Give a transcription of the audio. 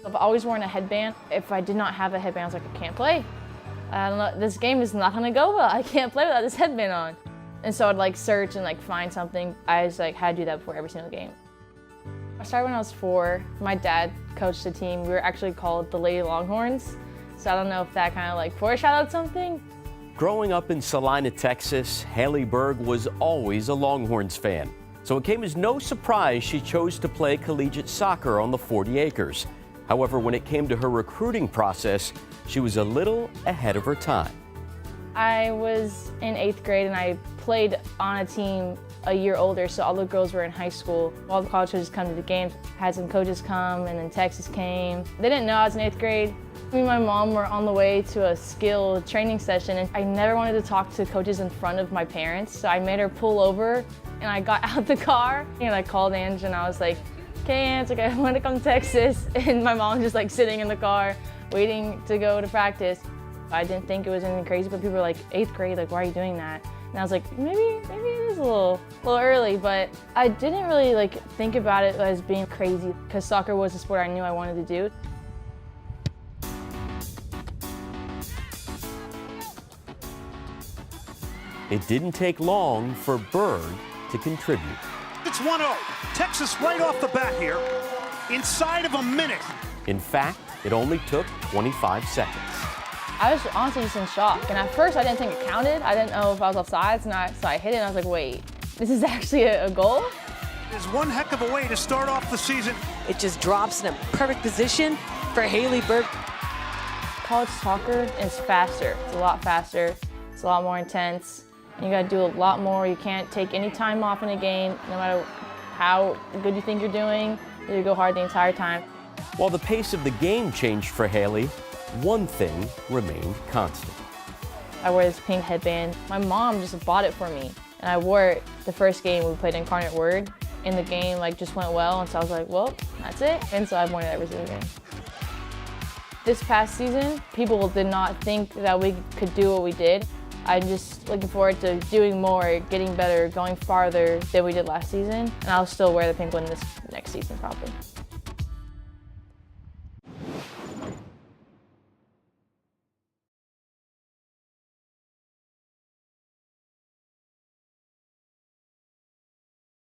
I've always worn a headband. If I did not have a headband, I was like, I can't play. I don't know, this game is not gonna go well. I can't play without this headband on. And so I'd like search and like find something. I just like had to do that before every single game. I started when I was 4. My dad coached the team. We were actually called the Lady Longhorns. So I don't know if that kind of like foreshadowed something. Growing up in Salina, Texas, Haley Berg was always a Longhorns fan. So it came as no surprise she chose to play collegiate soccer on the 40 acres. However, when it came to her recruiting process, she was a little ahead of her time. I was in 8th grade and I played on a team a year older, so all the girls were in high school. All the college coaches come to the games, had some coaches come, and then Texas came. They didn't know I was in 8th grade. Me and my mom were on the way to a skill training session, and I never wanted to talk to coaches in front of my parents, so I made her pull over, and I got out the car, and I called Ange, and I was like, okay, Ange, I want to come to Texas, and my mom was just like sitting in the car, waiting to go to practice. I didn't think it was anything crazy, but people were like, 8th grade, like, why are you doing that? And I was like, maybe it is a little early, but I didn't really like think about it as being crazy because soccer was a sport I knew I wanted to do. It didn't take long for Berg to contribute. It's 1-0. Texas right off the bat here, inside of a minute. In fact, it only took 25 seconds. I was honestly just in shock, and at first I didn't think it counted. I didn't know if I was offsides, so I hit it and I was like, wait, this is actually a goal? It's one heck of a way to start off the season. It just drops in a perfect position for Haley Berg. College soccer is faster. It's a lot faster. It's a lot more intense. You gotta do a lot more. You can't take any time off in a game, no matter how good you think you're doing. You go hard the entire time. While the pace of the game changed for Haley, one thing remained constant. I wore this pink headband. My mom just bought it for me, and I wore it the first game we played Incarnate Word. And the game like just went well, and so I was like, well, that's it. And so I've worn it every single game. This past season, people did not think that we could do what we did. I'm just looking forward to doing more, getting better, going farther than we did last season, and I'll still wear the pink one this next season probably.